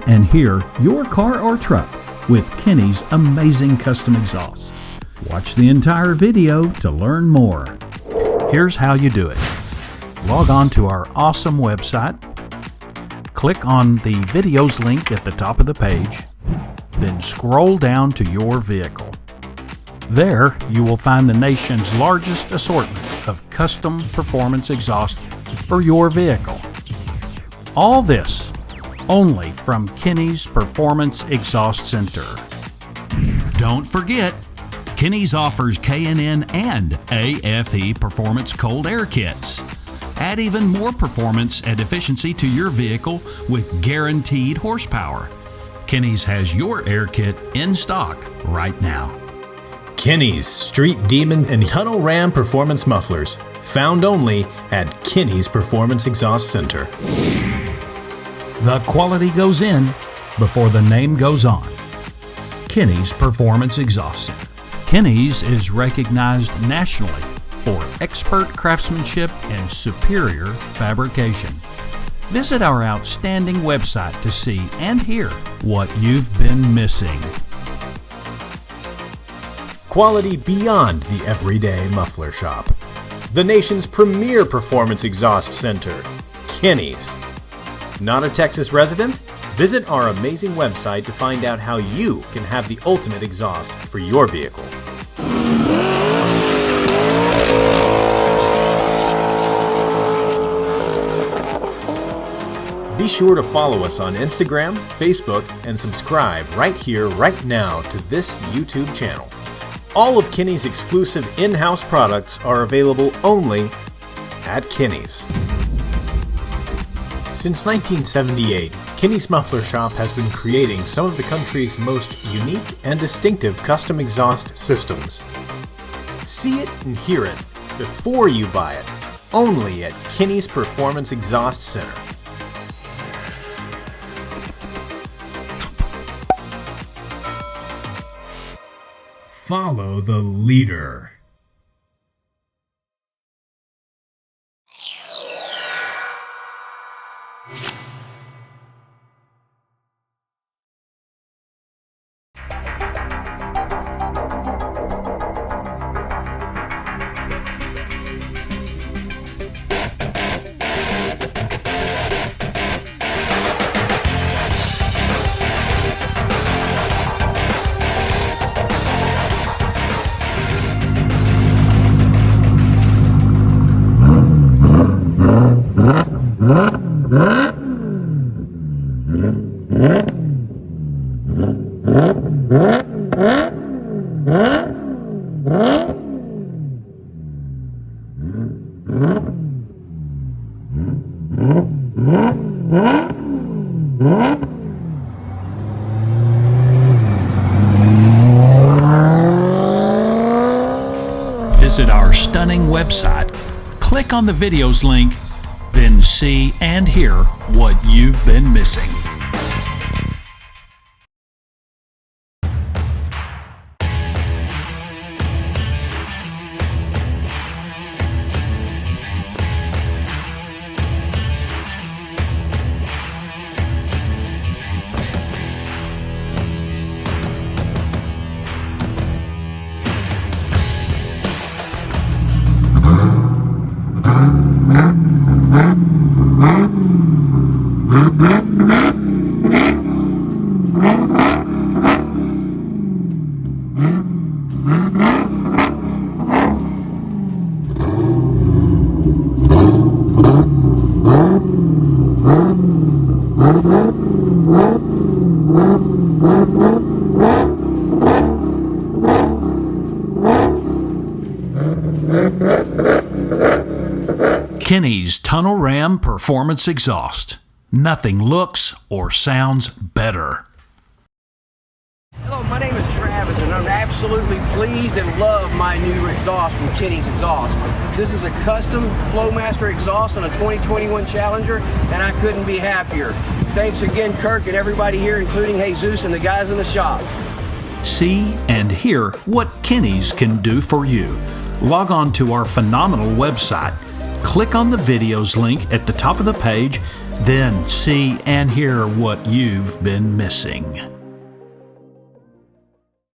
and hear your car or truck with Kinney's amazing custom exhaust. Watch the entire video to learn more. Here's how you do it. Log on to our awesome website. Click on the videos link at the top of the page. Then scroll down to your vehicle. There, you will find the nation's largest assortment of custom performance exhaust for your vehicle. All this only from Kinney's Performance Exhaust Center. Don't forget, Kinney's offers K&N and AFE Performance Cold Air Kits. Add even more performance and efficiency to your vehicle with guaranteed horsepower. Kinney's has your air kit in stock right now. Kinney's Street Demon and Tunnel Ram Performance Mufflers, found only at Kinney's Performance Exhaust Center. The quality goes in before the name goes on. Kinney's Performance Exhaust Center. Kinney's is recognized nationally for expert craftsmanship and superior fabrication. Visit our outstanding website to see and hear what you've been missing. Quality beyond the everyday muffler shop. The nation's premier performance exhaust center, Kinney's. Not a Texas resident? Visit our amazing website to find out how you can have the ultimate exhaust for your vehicle. Be sure to follow us on Instagram, Facebook, and subscribe right here, right now to this YouTube channel. All of Kinney's exclusive in-house products are available only at Kinney's. Since 1978, Kinney's Muffler Shop has been creating some of the country's most unique and distinctive custom exhaust systems. See it and hear it before you buy it, only at Kinney's Performance Exhaust Center. Follow the leader. Visit our stunning website, click on the videos link, then see and hear what you've been missing. Kinney's Tunnel Ram Performance Exhaust. Nothing looks or sounds better. Hello, my name is Travis, and I'm absolutely pleased and love my new exhaust from Kinney's Exhaust. This is a custom Flowmaster exhaust on a 2021 Challenger, and I couldn't be happier. Thanks again, Kirk, and everybody here, including Jesus and the guys in the shop. See and hear what Kinney's can do for you. Log on to our phenomenal website. Click on the videos link at the top of the page, Then see and hear what you've been missing.